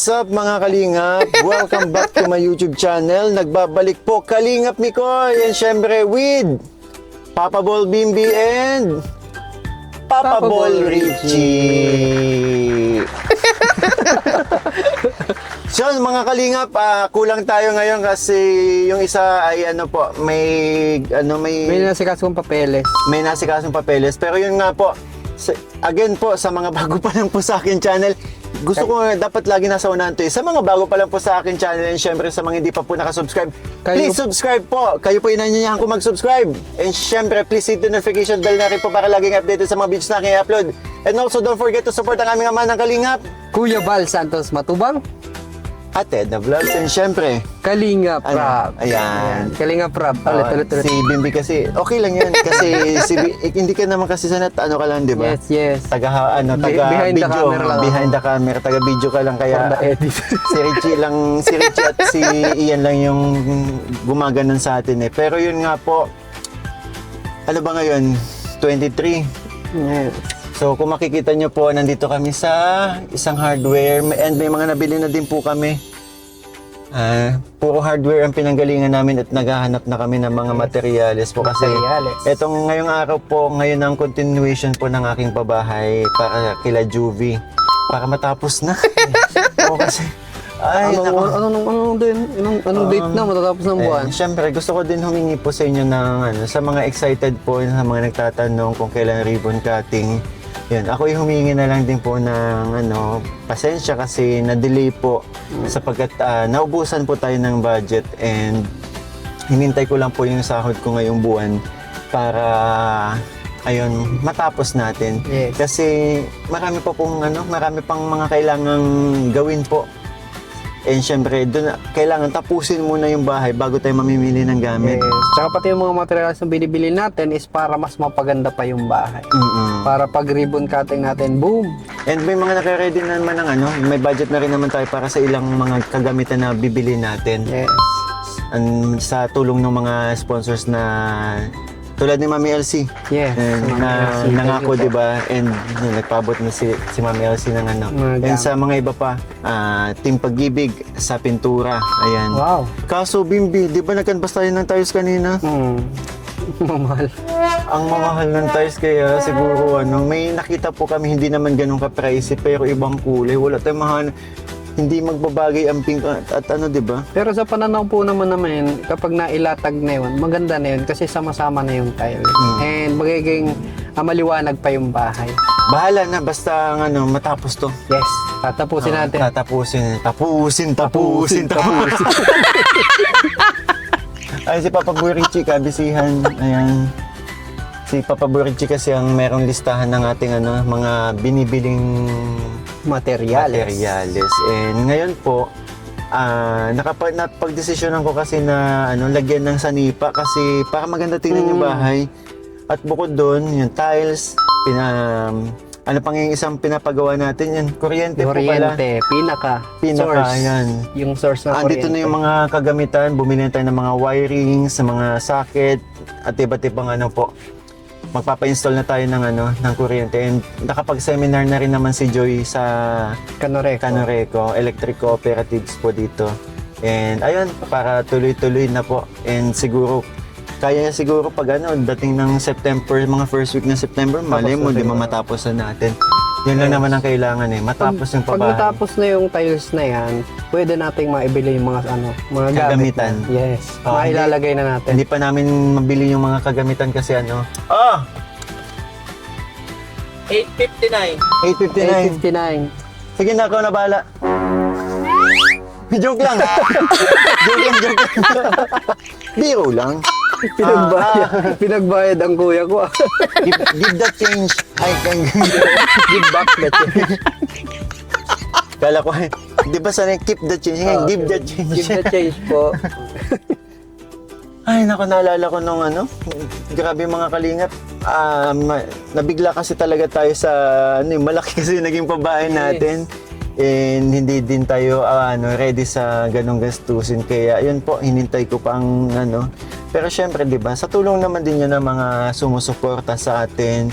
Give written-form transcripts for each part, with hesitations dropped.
What's up mga Kalingap? Welcome back to my YouTube channel. Nagbabalik po Kalingap Mikoy and syempre with Papa Bol Bimbi and Papa Bol Richie. So mga Kalingap, kulang tayo ngayon kasi yung isa ay may nasikasong papeles. May nasikasong papeles. Pero yun nga po, again po sa mga bago pa lang po sa akin channel, gusto ko dapat lagi nasa unahan to. Sa mga bago pa lang po sa akin channel and syempre sa mga hindi pa po nakasubscribe, please subscribe po. Kayo po inanyayahan ko mag-subscribe. And syempre, please hit the notification bell na rin po para laging updated sa mga videos na aking i-upload. And also, don't forget to support ang aming ama ng Kalingap, Kuya Val Santos Matubang, Ate The Vlogs, and syempre, Kalingap Rap. Ayan. Kalingap Rap. Ulit. Si Bimbi kasi, okay lang yan. Kasi hindi ka naman kasi sanat, ka lang, di ba? Yes. Taga Behind the video, camera lang. behind the camera, taga video ka lang kaya si Richie at si Ian lang yung gumaganon sa atin eh. Pero yun nga po, ano ba ngayon? 23. Yes. So kung makikita nyo po, nandito kami sa isang hardware and may mga nabili na din po kami. Puro hardware ang pinanggalingan namin at naghahanap na kami ng mga materyales po kasi etong ngayong araw po, ngayon ang continuation po ng aking pabahay para kila Juvie para matapos na. O kasi Anong date na matatapos ng buwan? Siyempre, gusto ko din humingi po sa inyo ng sa mga excited po, sa mga nagtatanong kung kailan ribbon cutting. Yun, ako humingi na lang din po ng pasensya kasi na-delay po sapagkat naubusan po tayo ng budget and hinintay ko lang po yung sahod ko ngayong buwan para ayun, matapos natin. Yes. Kasi marami pang mga kailangang gawin po. And syempre, doon kailangan tapusin muna yung bahay bago tayo mamimili ng gamit. Yes. Tsaka pati yung mga materials na binibili natin is para mas mapaganda pa yung bahay. Para pag ribbon cutting natin, boom! And may mga naka-ready na naman may budget na rin naman tayo para sa ilang mga kagamitan na bibili natin. Yes. Sa tulong ng mga sponsors na tulad ni Mami Elsie. Yes. Na nangako, di ba? And nagpabot na si Mami Elsie ng And sa mga iba pa, Team Pag-ibig sa pintura. Ayan. Wow. Kaso Bimbi, di ba nag-canvas tayo ng tiles kanina? Mamahal. Ang mamahal ng tiles kaya siguro may nakita po kami hindi naman ganun ka-pricey pero ibang kulay. Wala tayong mahal. Hindi magbabagay ang pink at di ba? Pero sa pananaw po naman kapag nailatag na yun, maganda na yun kasi sama-sama na yung tiles. And magiging maliwanag pa yung bahay. Bahala na, basta matapos to. Yes, tatapusin natin. Tapusin. Ay, si Papa Boy Richie, kabisihan. Ayan. Si Papa Boy Richie kasi ang merong listahan ng ating mga binibiling Materials. And ngayon po, napagdesisyonan ko kasi na lagyan ng sanipa kasi para maganda tingnan yung bahay. At bukod doon, yung tiles, pang yung isang pinapagawa natin, yung kuryente po pala. Pinaka source. Yan. Yung source ng kuryente. Dito na yung mga kagamitan, bumili na tayo ng mga wirings, sa mga socket, at iba't ibang po. Magpapa-install na tayo ng kuryente and nakapag-seminar na rin naman si Joy sa Canoreco Electric Cooperatives po dito. And ayun, para tuloy-tuloy na po. And siguro, kaya siguro pag dating ng September, mga first week ng September, malay mo, di matapos na natin. Yun lang naman ang kailangan matapos yung pabahay. Pag natapos na yung tiles na yan, pwede nating maibili yung mga kagamitan. Yes, mailalagay na natin. Hindi pa namin mabili yung mga kagamitan kasi 859. Sige na, ako na bahala. Joke lang. Joke lang. Biro lang. Pinagbayad ang kuya ko. Give the change. Give back the change. Kala ko, di ba sana keep the change? Give the change. Give the change po. Ay, naku, naalala ko nung grabe mga Kalingap. Nabigla kasi talaga tayo sa, malaki kasi naging pabahay natin. And hindi din tayo ready sa ganong gastusin. Kaya yun po, hinintay ko pa ang Pero syempre, di ba, sa tulong naman din yun ng mga sumusuporta sa atin.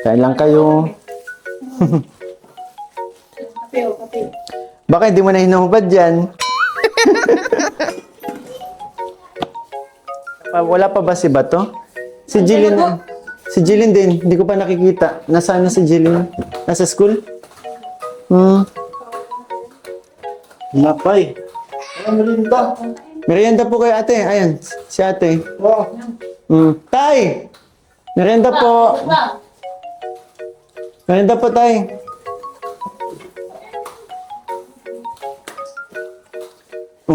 Kain lang kayo. Baka hindi mo na hinahubad dyan. Wala pa ba si Bato? Si Jillian. Si Jillian din. Hindi ko pa nakikita. Nasaan na si Jillian? Nasa school? Napay. Ano merinda? Merienda po kay ate. Ayan, si ate. Wow. Tay! Merienda po. Merienda po, tay.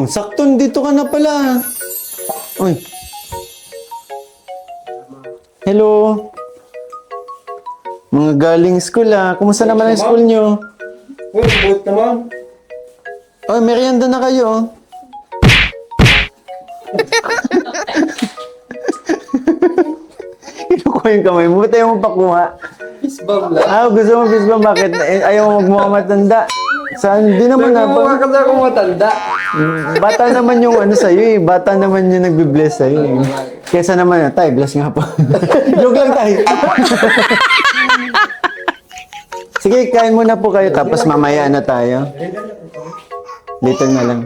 Sakto, dito ka na pala. Uy. Hello. Mga galing school Kumusta naman ang school nyo? Uy, buot naman. Oy, merienda na kayo. Kinukuha yung kamay mo. Ba't ayaw mo pakuha? Isbang lang. Gusto mo bisbang? Bakit? Ayaw mo magmukha matanda? Saan? Di naman Nagmumukha kasi ako matanda. Bata naman yung ano sa'yo Bata naman yung nagbe-bless sa'yo Kesa naman, tay, bless nga po. Joke lang, tay. Sige, kain muna po kayo tapos mamaya na tayo. Dito na lang.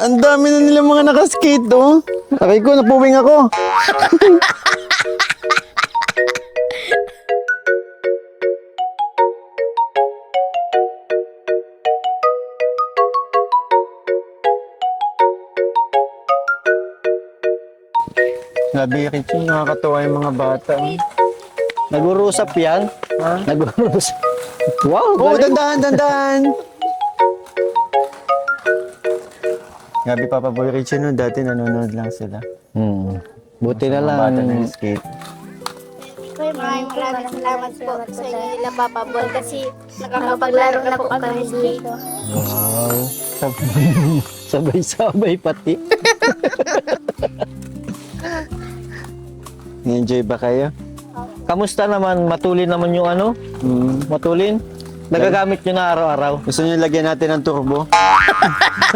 Ang dami na nilang mga nakaskate, Aray ko, napuwing ako. Grabe, Richie, nakakatawa yung mga bata. Nag-uusap yan? Ha? Nag-uusap. Wow, Oh, galing. dandahan! Grabe, Papa Boy Richie, dati nanonood lang sila. Buti na Mga lang. bata na skate. Maraming salamat po sa inyo nila Papa Bol kasi nakakapaglaro na po kami dito. Wow. Sabay-sabay pati. Enjoy ba kayo? Kamusta naman? Matulin naman yung ano? Matulin? Nagagamit nyo na araw-araw? Gusto nyo lagyan natin ng turbo?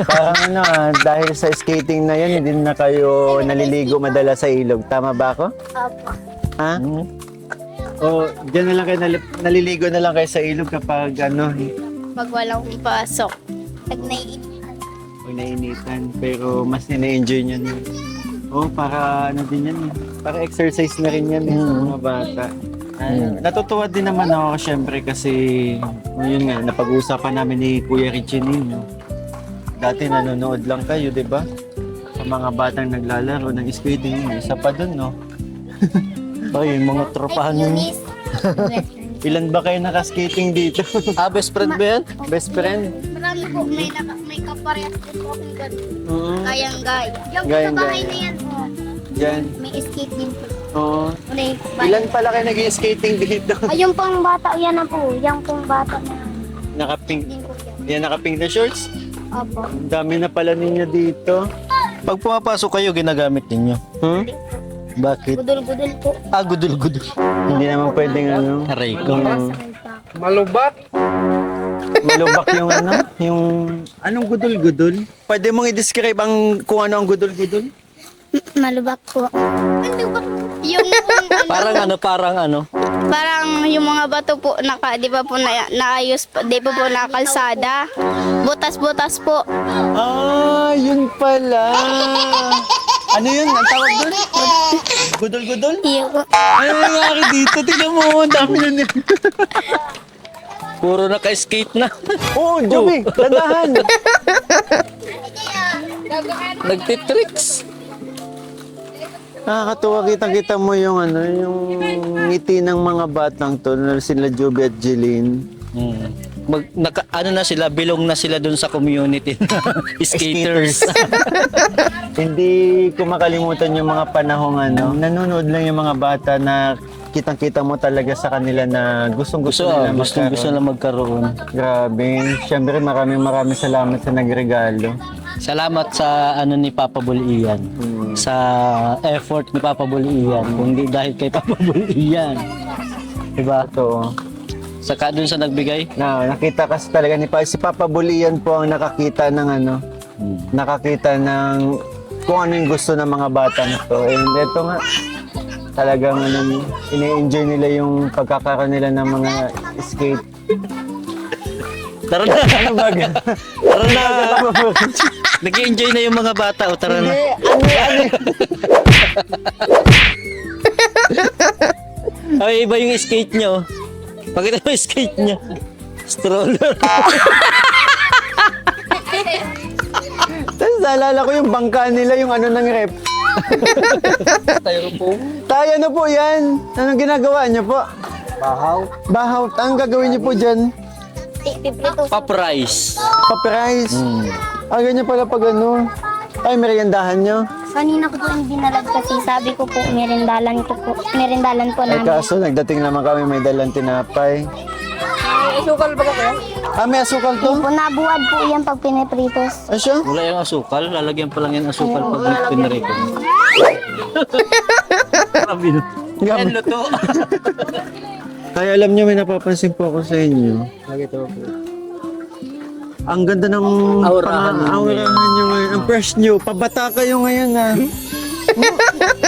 Parang ano dahil sa skating na yan, hindi na kayo naliligo madalas sa ilog. Tama ba ako? Opo. Ha? O, dyan na lang kayo, naliligo na lang kayo sa ilog kapag ano, Pag walang pasok, pag naiinitan. pag nainitan. Pero mas nina-enjoy nyo na. Oh, para ano din yan para exercise na rin yan sa mga bata. Natutuwa din naman ako syempre kasi yun nga, napag-uusapan namin ni Kuya Richie ninyo. Dati nanonood lang kayo, di ba? Sa mga batang naglalaro ng skating, isa pa dun, no? Ay, mga tropahan nyo. Eunice. Ilan ba kayo nakaskating dito? Best friend ba yan? Best friend? Marami po, may kaparehas din po akong ganun. Oo. Gayang-gaya. Yung sa Gayang-gaya. bahay na yan po, Diyan. may skate din po. Oo. May bahay. Ilan pala kayo nag-skating dito? Ay, yung pang bata, yan na po. Yung pang bata na Naka-pink. din po yan. Yan, naka-pink na shorts? Opo. Ang dami na pala ninyo dito. Pag pumapasok kayo, ginagamit ninyo. Bakit? Gudol-gudol po. Gudul-gudul. Hindi naman pwedeng ano. Aray ko. Malubak. Malubak yung ano, yung... Anong gudol-gudol? Pwede mong i-describe kung ano ang gudol-gudol? Malubak po. Yung Parang ano? parang yung mga bato po di ba po naayos po, di ba po nakalsada. Butas-butas po. Yun pala. Ano yun? Ang tawag doon? Gudol-gudol? Iyo po. Ano nangyari dito? Tingnan mo, ang dami na nila. Puro naka-skate na. Oo, Joby, tandaan. Nagtitricks. Nakakatuwa, kitang-kita mo yung ano, yung ngiti ng mga batang to, na sila Joby at Jeline. ano na sila, belong na sila dun sa community. Skaters. Hindi ko makalimutan yung mga panahong nanonood lang yung mga bata na kitang-kita mo talaga sa kanila na gustong-gusto nila Gusto magkaroon. na magkaroon. Grabe. Siyempre maraming salamat sa nagregalo. Salamat sa ano ni Papa Bulian. Sa effort ni Papa Bulian. Kundi dahil kay Papa Bulian. Diba? Ito. Saka dun sa nagbigay. Nakita kasi talaga ni si Papa Bulian po ang nakakita ng nakakita ng kung ano yung gusto ng mga bata nito. And ito nga, talagang ini-enjoy nila yung pagkakaroon nila ng mga skate. Tara na! Ano ba? Tara na! Nag-enjoy na yung mga bata. O tara na. Ay, iba yung skate nyo. Pakita mo yung skate niya. Stroller. Tapos naalala ko yung bangka nila, yung ng rep. Tayo na po yan. Anong ginagawa niyo po? Bahaw. Anong gagawin niyo po dyan? Piprito. Pa-price. Pa-price. Ganyan pala pag Ay, meriendahan niyo. Kanina ko po yung binalag kasi sabi ko po, merindalan po Ay, namin. kaso nagdating naman kami, may dalang tinapay. Sukal ba kayo? May asukal to? Po, nabuwad po yan pag pinipritos. Siya? Wala yung asukal. Lalagyan pa lang yung asukal pag pinarito. Grabe no. Yan, luto. Kaya alam niyo, may napapansin po ako sa inyo. Ang ganda ng Aurahan niyo aurahan niyo ngayon. Ang fresh niyo. Pabata kayo ngayon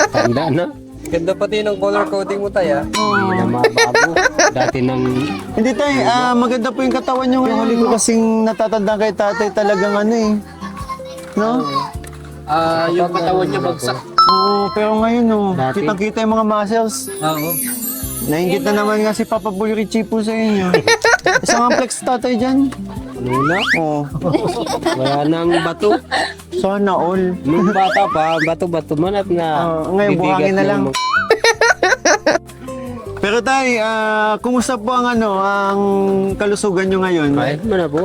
Tanda na. Ganda pati ng color coding mo tayo. Hindi na mabago. Dati nang... Hindi tayo, maganda po yung katawan niyo ngayon. Huli ko kasing natatanda kay tatay talagang No? yung katawan niya bagsak. Oo, pero ngayon Dati. kitang-kita yung mga muscles. Oo. Nainggit na naman nga si Papa Boy Richie po sa inyo. Isang amplex tatay dyan. Ano na? Oo. Wala nang bato. Sana all. Nung bata pa, bato-bato man at na... Ngayon, bibigat buhangin na lang. ng mga- Pero tay, kumusta po ang kalusugan nyo ngayon? Kahit mo na po.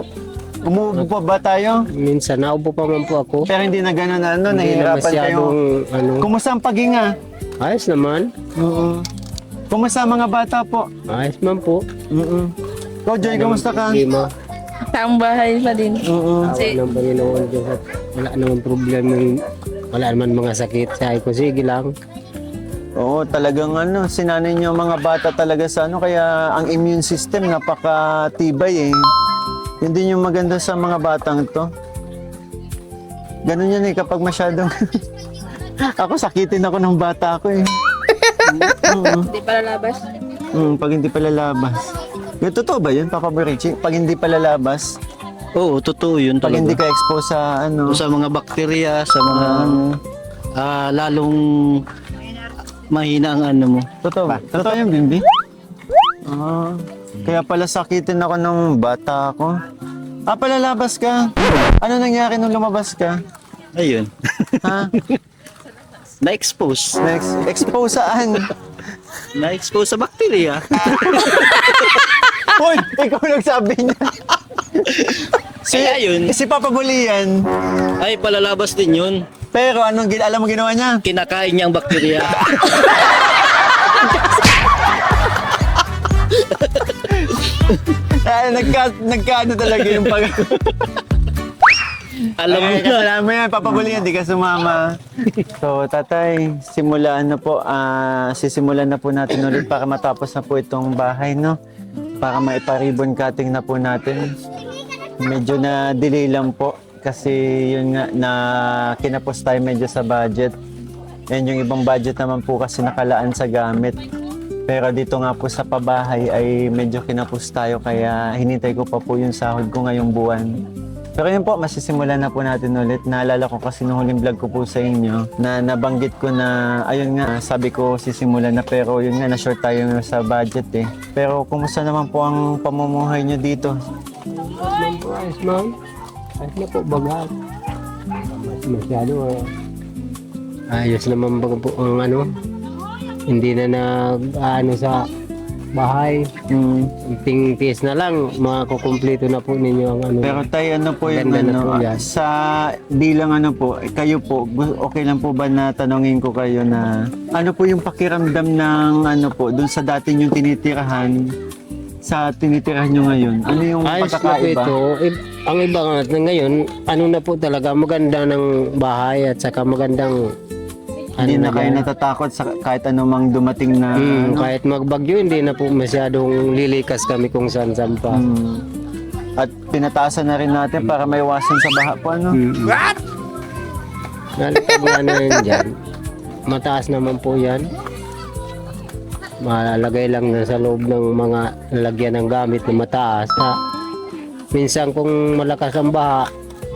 Umuubo pa ba tayo? Minsan naupo pa man po ako. Pero hindi na gano'n Hindi na nahihirapan kayo. masyadong Kumusta ang paghinga? Ayos naman. Oo. Kumusta ang mga bata po? Ayos man po. Ikaw, Joy, kumusta ka? Lima. Ang bahay pa din. Oo. Ako ng Panginoon Diyos at wala naman problema. Wala naman mga sakit. Sabi ko, sige lang. Oo, talagang sinanay nyo mga bata talaga sa kaya ang immune system napakatibay eh. Yun din yung maganda sa mga batang to. Ganun yan kapag masyadong... Ako, sakitin ako ng bata ko eh. Hindi pa lalabas. Pag hindi pa lalabas. Yung totoo ba yun, Papa Berichi? Pag hindi pa lalabas, Oo, totoo yun pag hindi talaga. ka expose sa Sa mga bakterya, sa mga lalong mahina ang mo. Totoo ba? Totoo yung bimbi? Kaya pala sakitin ako ng bata ko. Palalabas ka? Ano nangyari nung lumabas ka? Ayun. Ha? Na-expose. Next, expose saan? Na-expose sa bakterya. Hoy, ikaw nagsabi niya. Kaya yun. Si Papa Bulian. Ay, palalabas din yun. Pero alam mo ginawa niya? Kinakain niya ang bakterya. Nagkaano talaga yung pag... Alam mo na. Alam mo yan, Papa Bulian, di ka sumama. So, tatay, sisimulan na po natin ulit para matapos na po itong bahay, no? Para maipa-ribbon cutting na po natin. Medyo na delay lang po kasi yun nga na kinapos tayo medyo sa budget. And yung ibang budget naman po kasi nakalaan sa gamit. Pero dito nga po sa pabahay ay medyo kinapos tayo kaya hinintay ko pa po yung sahod ko ngayong buwan. Pero yun po, masisimulan na po natin ulit. Naalala ko kasi nung huling vlog ko po sa inyo na nabanggit ko na, ayun nga, sabi ko sisimulan na pero yun nga, na-short tayo sa budget eh. Pero kumusta naman po ang pamumuhay nyo dito? Ayos man. Ayos na po, bagal. Masyado ayos naman ba po ang hindi na sa bahay. Mm. Ting tiis na lang, makukumpleto na po ninyo ang ano. Pero tay, ano po yung Maganda na ano, po yan. sa bilang ano po, kayo po, okay lang po ba na tanongin ko kayo na ano po yung pakiramdam ng ano po, dun sa dati yung tinitirahan sa tinitirahan nyo ngayon? Ano yung Ayos na po pagkakaiba? ito. Ang iba nga ngayon, ano na po talaga, maganda ng bahay at saka magandang Hindi na kayo dyan. natatakot sa kahit anumang dumating na ano? Kahit magbagyo, hindi na po masyadong lilikas kami kung saan pa. At pinataasan na rin natin para may iwasan sa baha po, ano? Nalipag nga na yun dyan. Mataas naman po yan. Malalagay lang na sa loob ng mga lalagyan ng gamit na mataas. Minsan kung malakas ang baha,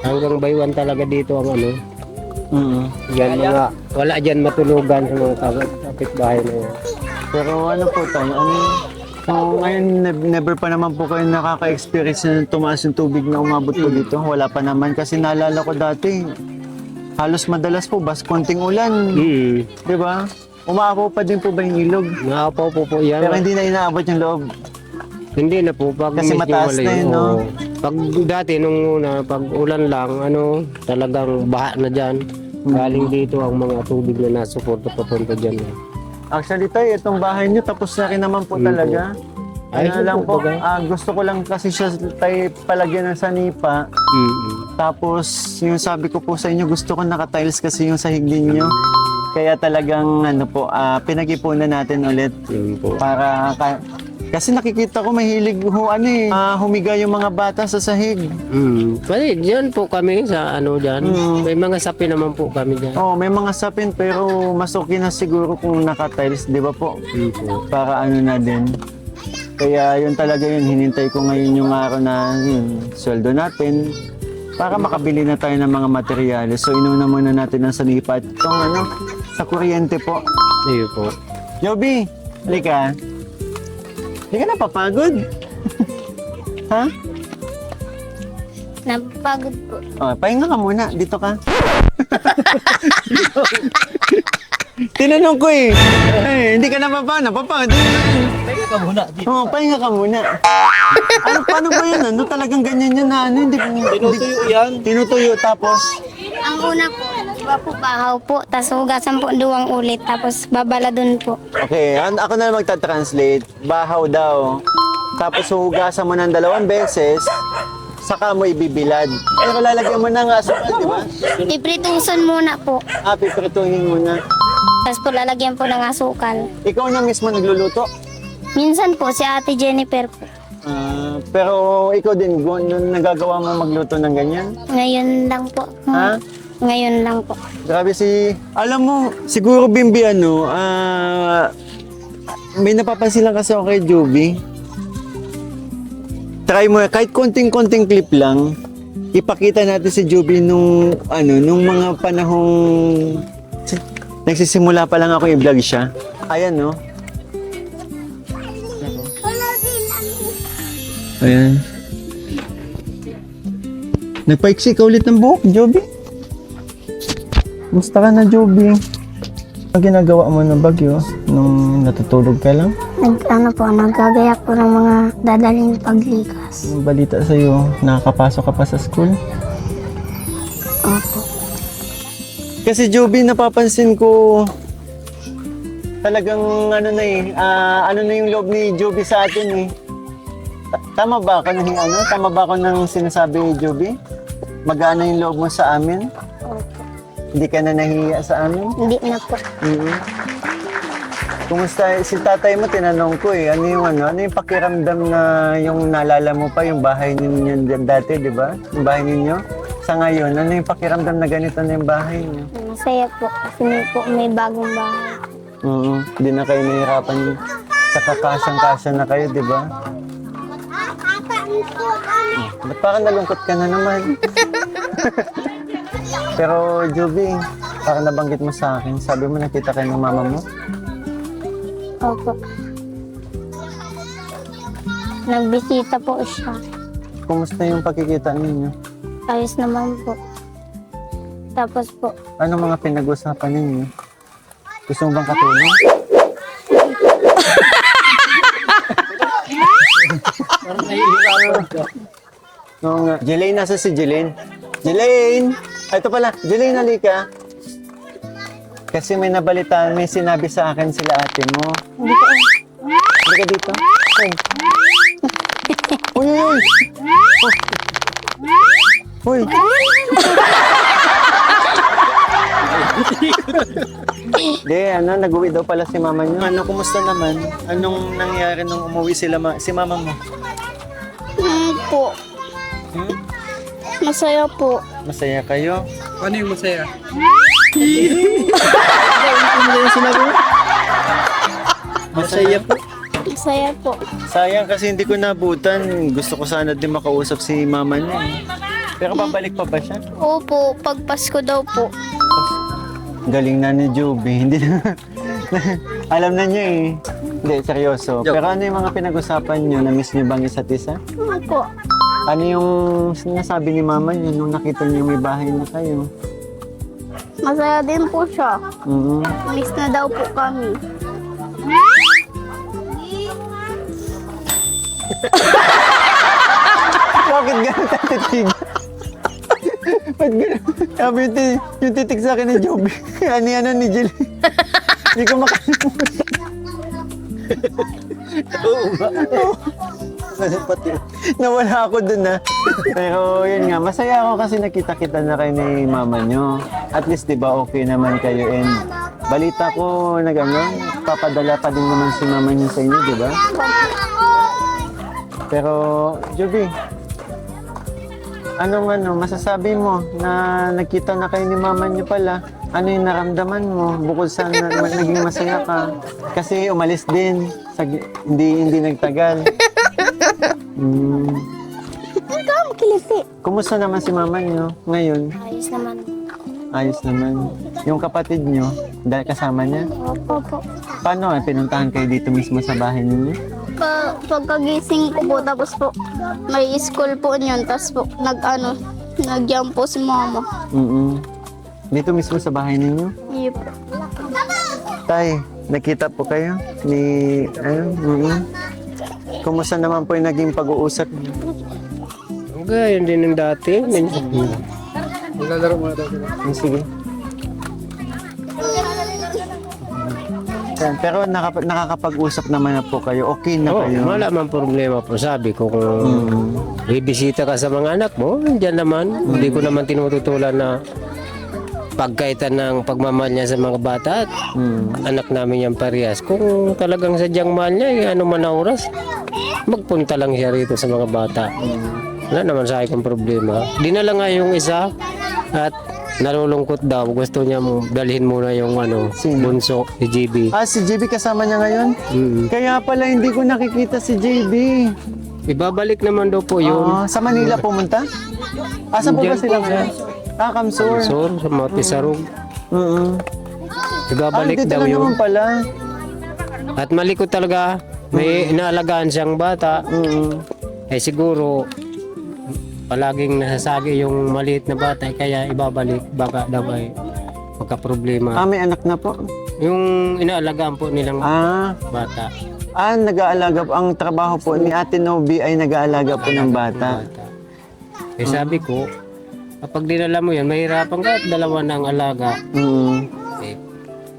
hanggang baywan talaga dito ang ano. Yan mga, wala dyan matulugan sa mga kapitbahay na yan. Pero ano po tayo, so ngayon never pa naman po kayo nakaka-experience na tumaas yung tubig na umabot po dito. Wala pa naman kasi naalala ko dati, halos madalas po, bas konting ulan. Di ba? Umaapaw pa din po ba yung ilog? Nakapaw po yan. Pero hindi na inaabot yung loob. Hindi na po. Pag Kasi medyo mataas na malayo, yun, no? oo. Pag dati, nung una, pag ulan lang, ano, talagang baha na dyan. Galing dito ang mga tubig na nasuporta papunta dyan. Actually tayo, itong bahay nyo tapos na rin naman po talaga. Ay, Ano lang po, bagay. gusto ko lang kasi siya tayo palagyan ng sanipa. Tapos, yung sabi ko po sa inyo, gusto ko naka-tiles kasi yung sahig ninyo. Kaya talagang ano po, pinag-ipunan natin ulit Yun po. para kasi nakikita ko mahilig humiga yung mga bata sa sahig. Pwede, dyan po kami sa ano dyan. May mga sapi naman po kami dyan. Oh, may mga sapin pero mas okay na siguro kung naka-tiles, 'di ba po? Para ano na din. Kaya yun talaga yun, hinintay ko ngayon yung araw na yun, sweldo natin para makabili na tayo ng mga materyales. So inuna muna natin ang sanipa at itong ano, sa kuryente po. Ayun po. Joby, halika. Hindi ka napapagod? Ha? Napagod po. Oh, pahinga ka muna. Dito ka. Tinanong ko eh. Hindi ka napapagod. Pahinga ka muna. Oo, pahinga ka muna. Ano, paano ba yan? Ano talagang ganyan yan na ano? Hindi, Tinutuyo yan. tinutuyo tapos. Ang una po, diba po bahaw po, tapos hugasan po duwang ulit, tapos babala dun po. Okay, ako na lang magta-translate. Bahaw daw. Tapos hugasan mo ng 2 beses, saka mo ibibilad. Pero lalagyan mo ng asukal, di ba? Iprituson muna po, Piprituhin mo na. tapos po lalagyan po ng asukal. Ikaw na mismo nagluluto. Minsan po si Ate Jennifer po. Pero ikaw din, nagagawa mo magluto ng ganyan? Ngayon lang po. Ha? Ngayon lang po. Grabe alam mo, siguro Bimbi may napapansin lang kasi ako kay Joby. Try mo, kahit konting-konting clip lang, ipakita natin si Joby nung mga panahong nagsisimula pa lang ako i-vlog siya. Ayan, no? Ayan. Nagpaiksi ka ulit ng buhok, Joby. Musta ka na, Joby? Ang ginagawa mo ng bagyo nung natutulog ka lang? Nagagayak po ng mga dadaling paglikas. Yung balita sa'yo, nakakapasok ka pa sa school? Opo. Kasi Joby, napapansin ko talagang ano na yung loob ni Joby sa atin eh. Tama ba ako Tama ba ako nang sinasabi ni Joby? Mag-ano yung loob mo sa amin? Opo. Hindi ka na nahihiya sa amin? Hindi na po. Kumusta si tatay mo, tinanong ko eh, ano yung pakiramdam na yung naalala mo pa yung bahay ninyo dati, di ba? Yung bahay ninyo. Sa ngayon, ano yung pakiramdam na ganito na yung bahay niyo? Masaya po kasi may bagong bahay. Oo, hindi na kayo nahihirapan sa kakasyang-kasya na kayo, di ba? Ba't parang nalungkot ka na naman? Pero Joby, parang nabanggit mo sa akin, sabi mo nakita kayo ng mama mo? Opo. Nagbisita po siya. Kumusta yung pagkikita ninyo? Ayos naman po. Tapos po, Ano mga pinag-usapan ninyo? Gusto mo bang katulong? Oo nga. Jelaine, nasa si Jelaine? Jelaine! Ay, ito pala. Jelaine, halika. Kasi may nabalitaan, may sinabi sa akin sila ate mo. Halika dito. Ay. Uy, uy, uy! Uy! Hindi, nag-uwi daw pala si mama niyo. Ano, kumusta naman? Anong nangyari nung umuwi sila si mama mo? Po. Masaya po. Masaya kayo? Ano yung masaya? Ano yung sinabi mo? Masaya po. Masaya po. Sayang kasi hindi ko nabutan. Gusto ko sana din makausap si mama niya. Pero babalik pa ba siya? Opo, pag Pasko daw po. Galing na ni Joby. Hindi na. Alam na niya eh. Hindi, seryoso. Pero ano yung mga pinag-usapan niyo? Na-miss niyo bang isa't isa? Opo. Ano yung sinasabi ni mama niyo nung nakita niyo may bahay na kayo? Masaya din po siya. Mhm. Miss na daw po kami. Bakit gano'n tatitig? Ba't gano'n? Sabi yung titig sa akin ni Joby. Ano ni Jill? Hindi ko makalimutan. Oo ba? Pati. Nawala ako dun na. Pero yun nga, masaya ako kasi nakita-kita na kayo ni mama nyo. At least diba okay naman kayo and balita ko na gano'n, papadala pa din naman si mama nyo sa inyo, diba? Pero, Joby, masasabi mo na nakita na kayo ni mama niyo pala? Ano yung naramdaman mo bukod sa naging masaya ka? Kasi umalis din, hindi nagtagal. Ikaw, kiliti. Kumusta naman si mama niyo ngayon? Ayos naman. Ayos naman. Yung kapatid niyo, dahil kasama niya? Opo po. Paano pinuntahan kayo dito mismo sa bahay niyo? Pagkagising ko po, tapos po, may school po niyon, tapos po, nag-jump po si mama. Dito mismo sa bahay ninyo? Iya po. Tay, nakita po kayo ni Kumusta naman po yung naging pag-uusap niyo? Gayun din ng dati. Maglalaro mo na daw sila. Sige. Yan, pero nakakapag-usap naman na po kayo. Okay na Oo, kayo. wala man problema po. Sabi ko kung bibisita ka sa mga anak mo, dyan naman. Hindi ko naman tinututulan na pagkaitan ng pagmamahal niya sa mga bata at anak namin yung parehas. Kung talagang sadyang mahal niya, ano man na oras, magpunta lang siya rito sa mga bata. Wala naman sa akin problema. Dinala nga yung isa at nalulungkot daw. Gusto niya dalhin muna yung bunso, si JB. Si JB kasama niya ngayon? Kaya pala hindi ko nakikita si JB. Ibabalik naman daw po yun. Sa Manila pumunta? Saan po ba Diyan sila ngayon? Kamsur. Sor, sa mga Pisarog. Ibabalik dito daw na yun. naman pala. At malikot talaga. May inaalagaan siyang bata. Eh siguro, palaging nasasabi yung maliit na bata, kaya ibabalik. Baka daw ay magka-problema. May anak na po? Yung inaalagaan po nilang bata. Nag-aalaga po. Ang trabaho po ni Ate Nobi ay nag-aalaga po ng bata. Eh sabi ko, kapag dinala mo yan, mahirapan ka at dalawa ng alaga. Eh,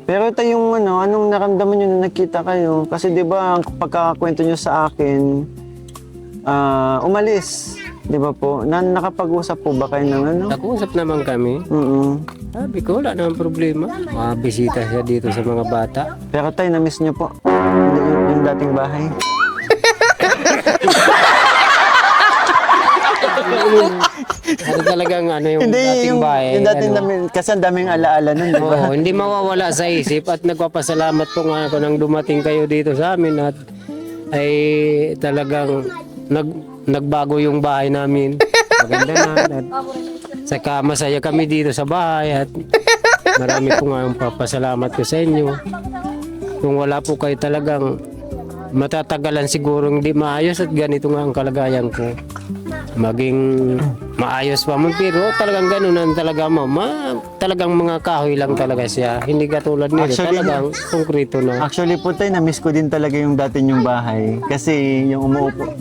Pero ito yung anong naramdaman nyo na nakita kayo? Kasi di ba ang pagkakakwento nyo sa akin, umalis. Di ba po? Nakapag-usap po ba kayo ng nag-uusap naman kami. Sabi ko, wala naman problema. Bisita siya dito sa mga bata. Pero tayo, na-miss nyo po yung dating bahay. Ano talagang yung dating bahay. Yung dating kasi ang daming alaala nun, di ba? Oo, hindi mawawala sa isip at nagpapasalamat po nga ako nang dumating kayo dito sa amin at ay talagang nagbago yung bahay namin. Maganda na. At saka masaya kami dito sa bahay at marami po nga yung papasalamat ko sa inyo. Kung wala po kayo talagang matatagalan siguro hindi maayos at ganito nga ang kalagayan ko. Maging maayos pa mo pero talagang ganoon talaga talagang mga kahoy lang talaga siya. Hindi katulad nito talagang konkreto na. Actually po tayo, na-miss ko din talaga yung dati yung bahay. Kasi yung umuupo.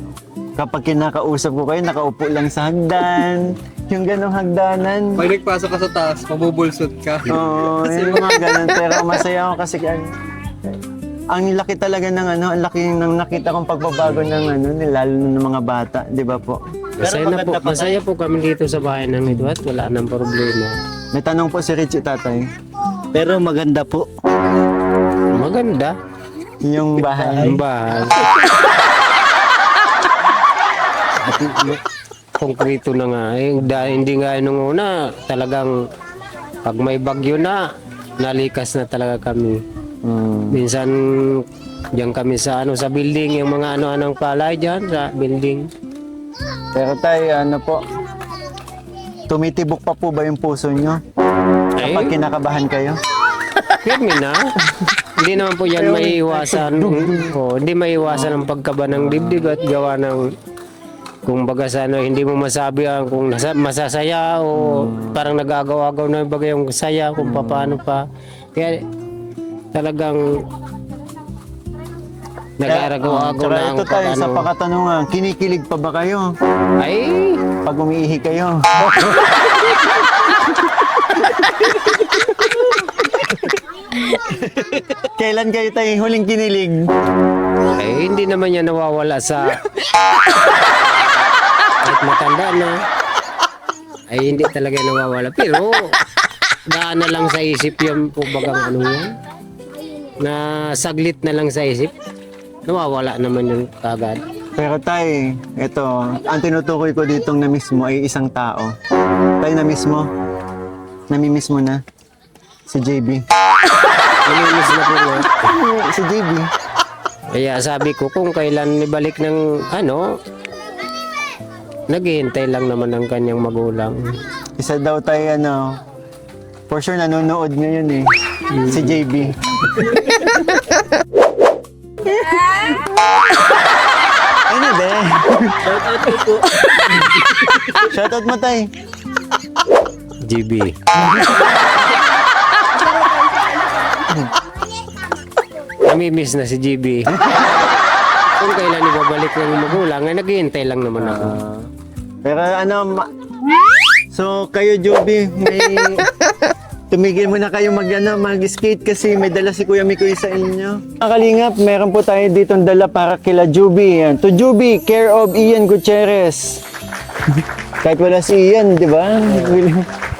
Kapag kinakausap ko kayo, nakaupo lang sa hagdan. Yung ganong hagdanan. Pag nagpasok ka sa taas, mabubulsot ka. Oo, yung mga ganun. Pero masaya ako kasi ang laki talaga ng ano, ang laki ng nakita kong pagbabago ng ano, lalo na ng mga bata, di ba po? Masaya po kami dito sa bahay ng ito at wala nang problema. May tanong po si Richie tatay. Pero maganda po. Maganda. Yung bahay. Ang bahay. At konkreto na nga. Hindi nga nung una, talagang pag may bagyo na, nalikas na talaga kami. Minsan, diyan kami sa sa building, yung mga ano-anong palay diyan sa building. Pero tayo, ano po, tumitibok pa po ba yung puso nyo? Kapag kinakabahan kayo? Firme na. Hindi naman po yan maiiwasan. Hindi maiiwasan ang pagkaba ng dibdib at gawa ng kung baga sa hindi mo masabi kung masasaya o parang nag-agaw-agaw na bagay yung saya kung paano pa. Kaya talagang nag-aragaw-agaw Tsaka na ang ito tayo sa pakatanungan, kinikilig pa ba kayo Ay! pag umiihi kayo? Kailan kayo tayo huling kinilig? Ay, hindi naman yan nawawala sa kahit matanda na ay hindi talaga nawawala pero daan na lang sa isip yun po bagang ano yan na saglit na lang sa isip nawawala naman yung kagad. Pero tay, ito, ang tinutukoy ko ditong na-miss mo ay isang tao. Tay, na-miss mo? Nami-miss mo na? Si JB. Namimis na po no? Si JB. Kaya sabi ko kung kailan ibalik ng naghihintay lang naman ang kanyang magulang. Isa daw tayo for sure nanonood ngayon eh. Si JB. Ano ba? Shoutout po. Shoutout mo tay. GB. Namimiss na si GB. Kung kailan ibabalik ng magulang, ay naghihintay lang naman ako. Pero so kayo Joby, may tumigil muna kayo mag-skate kasi may dala si Kuya Mikoy sa inyo. Mga kalingap, meron po tayo ditong dala para kila Joby. Yan. To Joby, care of Ian Gutierrez. Kahit wala si Ian, di ba?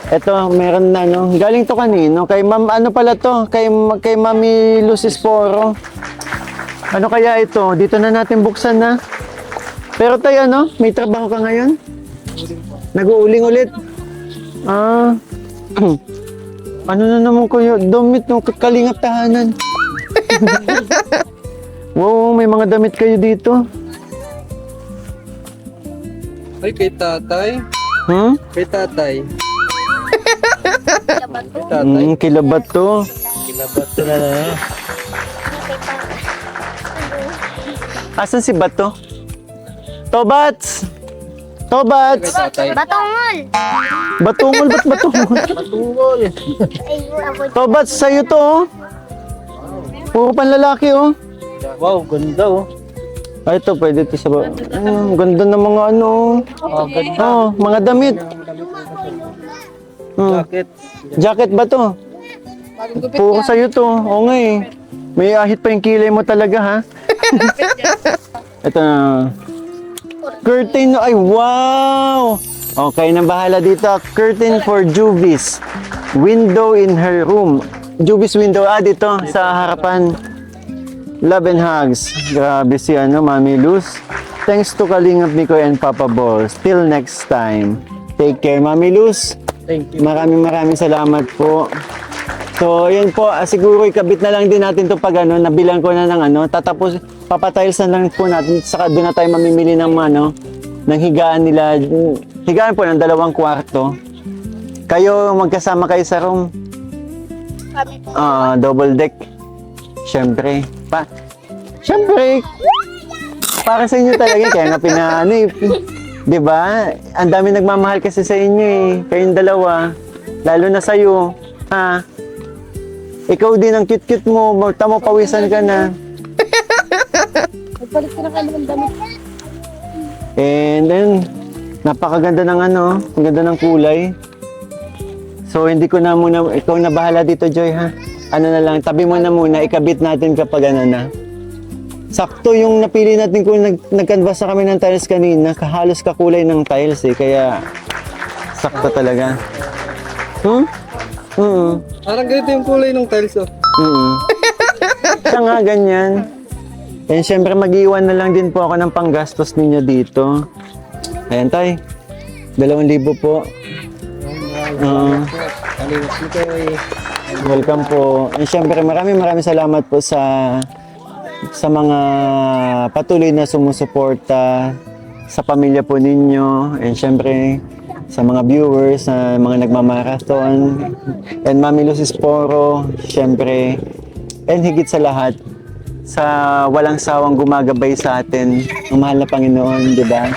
Ito, meron na galing to kanino? Kay Ma'am, ano pala to? Kay Mami Lucis Poro. Ano kaya ito? Dito na natin buksan na. Pero tayo may trabaho ka ngayon? Nag-uuling ulit? Ano na naman kuya? Damit ng kalingap tahanan. Wow, may mga damit kayo dito. Ay, kay tatay. Kay tatay. Kay tatay. Kilabat to. Kinabat ko na. Asan si Bato? Tobats! Tobats! Tatay. Batongol! Batungol, ba't batungol? Matungol. Tobats, sa'yo to Puro panlalaki Wow, ganda oh. Ay, ito, pwede ito sa ganda ng mga Ganda. mga damit. Jacket. Jacket ba to? Puro sa'yo to. Oo nga eh. May ahit pa yung kilay mo talaga ha. Ito na. Curtain. Ay, wow! Okay, na bahala dito. Curtain for Juvis. Window in her room. Juvis window. Dito sa harapan. Love and hugs. Grabe si Mami Luz. Thanks to Kalingap Mikoy and Papa Balls. Till next time. Take care, Mami Luz. Thank you. Maraming salamat po. So, yun po. Siguro ikabit na lang din natin to pag nabilang ko na ng tatapos, papatiles na lang po natin. Saka doon na tayo mamimili ng ng higaan nila. Higaan po ng 2 kwarto. Kayo, magkasama kayo sa room. Kami po. Double deck. Siyempre. Siyempre. Para sa inyo talaga. Kaya nga di ba? Ang dami nagmamahal kasi sa inyo eh. Kayong dalawa. Lalo na sa'yo. Ikaw din ang cute-cute mo. Tamo, pawisan ka na. Nagpalit ka na kayo ng damit. And then, napakaganda ng ano, ang ganda ng kulay. So, hindi ko na muna, ikaw na bahala dito, Joy, ha? Ano na lang, tabi mo na muna, ikabit natin kapag ano na. Sakto yung napili natin kung nag-canvas na kami ng tiles kanina, halos kakulay ng tiles eh, kaya sakto talaga. Parang ganito yung kulay ng tiles, oh. Siya nga, ganyan. And syempre, mag-iwan na lang din po ako ng panggastos ninyo dito. Ayan, tay. 2,000 po. Welcome po. And syempre, maraming salamat po sa mga patuloy na sumusuporta sa pamilya po ninyo. And syempre, sa mga viewers, sa mga nagmamarathon. And Mami Lucis Poro, syempre, and higit sa lahat, sa walang sawang gumagabay sa atin, ang mahal na Panginoon, di ba?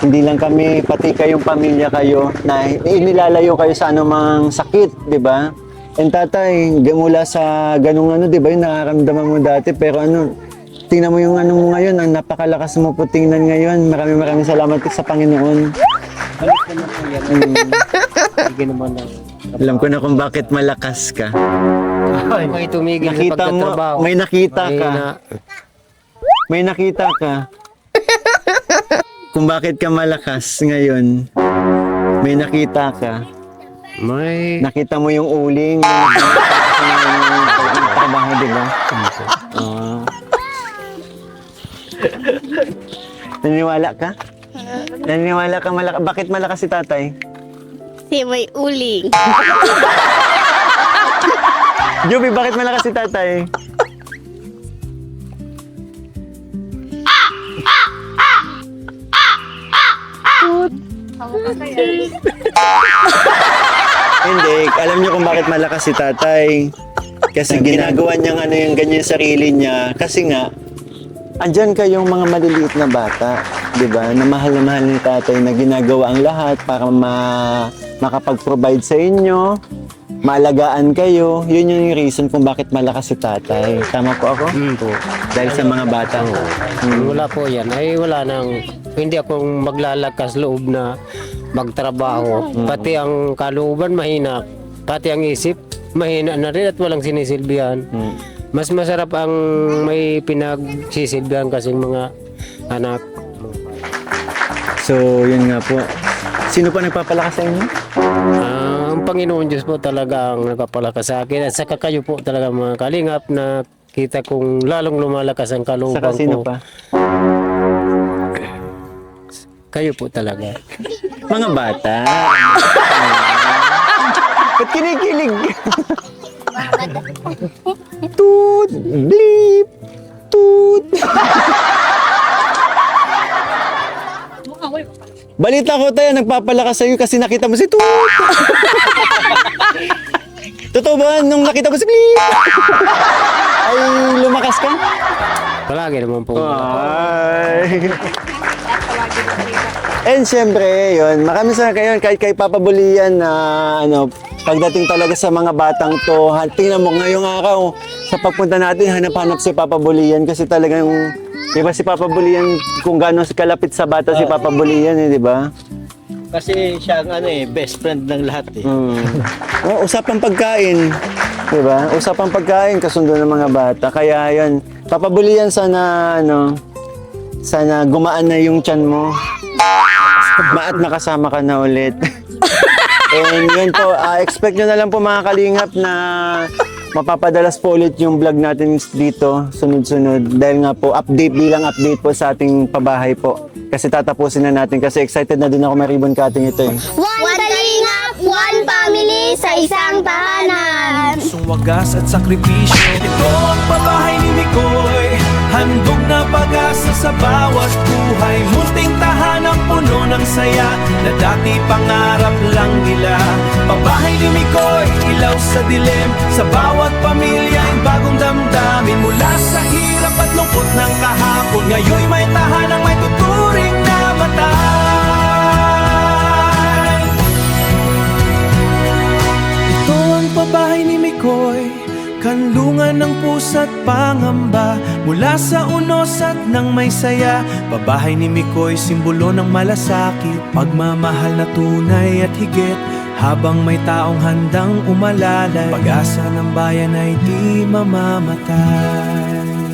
Hindi lang kami, pati kayong pamilya kayo, na inilalayo kayo sa anumang sakit, di ba? And tatay, mula sa ganung ano, di ba, yung nakaramdaman mo dati, pero ano, tingnan mo yung ano mo ngayon, ang napakalakas mo po tingnan ngayon. Maraming salamat sa Panginoon. Balik naman po yan. Hindi naman na. Alam ko na kung bakit malakas ka. May tumigil sa Nakita mo, pagtatrabaho. may nakita ka. na- May nakita ka. Kung bakit ka malakas ngayon. May nakita ka. May Nakita mo yung uling. Yung trabaho, di ba? Naniniwala ka? Naniniwala ka malakas? Bakit malakas si tatay? Si may uling. Joby, bakit malakas si tatay? Hindi, alam niyo kung bakit malakas si tatay. Kasi ginagawa niya ano yung ganyan sarili niya. Kasi nga, andyan kayong mga maliliit na bata, di ba? Na mahal ni tatay na ginagawa ang lahat para makapag-provide sa inyo, maalagaan kayo. Yun yung reason kung bakit malakas si tatay. Tama po ako? po. Dahil sa mga bata. Wala po yan. Ay wala nang, hindi akong maglalakas loob na magtrabaho. Pati ang kalooban mahina. Pati ang isip mahina na rin at walang sinisilbihan. Mas masarap ang may pinagsisilbihan kasing mga anak. So, yun nga po. Sino pa nagpapalakas sa inyo? Ang Panginoon Diyos po talaga ang nagpapalakas sa akin at saka kayo po talaga mga kalingap na kita kong lalong lumalakas ang kalooban Saka sino ko. pa? Kayo po talaga. Mga bata. Ba't kinikilig? Toot! Bleep! Toot! Balita ko tayo, nagpapalakas sa'yo kasi nakita mo si Toot! Totoo ba? Nung nakita mo si Bleep? Ay, lumakas ka? Palagi naman po. Ay. And syempre, yun, maraming salamat kayo kay Papa Bulian na ano, pagdating talaga sa mga batang to, tingnan mo ngayong araw, sa pagpunta natin, hanap-hanap si Papa Bulian kasi talagang, di ba si Papa Bulian, kung gaano kalapit sa bata si Papa Bulian, di ba? Kasi siya ang ano eh, best friend ng lahat eh. Oh, usapang pagkain, di ba? Usapang pagkain, kasundo ng mga bata. Kaya yan, Papa Bulian, sana, ano, sana gumaan na yung tiyan mo. Maat nakasama ka na ulit. And yun po, expect nyo na lang po mga kalingap na mapapadalas po ulit yung vlog natin dito, sunod-sunod. Dahil nga po, bilang update po sa ating pabahay po. Kasi tatapusin na natin kasi excited na din ako may ribbon cutting ito eh. One kalingap, one family sa isang tahanan. Pusong wagas at sakripisyo. Ito ang pabahay ni Mikoy, handog na pag-asa sa bawat buhay. Munting tahanang puno ng saya na dati pangarap lang nila. Pabahay ni Mikoy, ilaw sa dilim. Sa bawat pamilya ay bagong damdamin. Mula sa hirap at lungkot ng kahapon, ngayon'y may tahanang may tuturing na batay. Ito ang pabahay ni Mikoy, kanlungan Kulungan ng pusa't pangamba mula sa unos at nang may saya. Pabahay ni Mikoy, simbolo ng malasakit, pagmamahal na tunay at higit. Habang may taong handang umalalay, pag-asa ng bayan ay di mamamatay.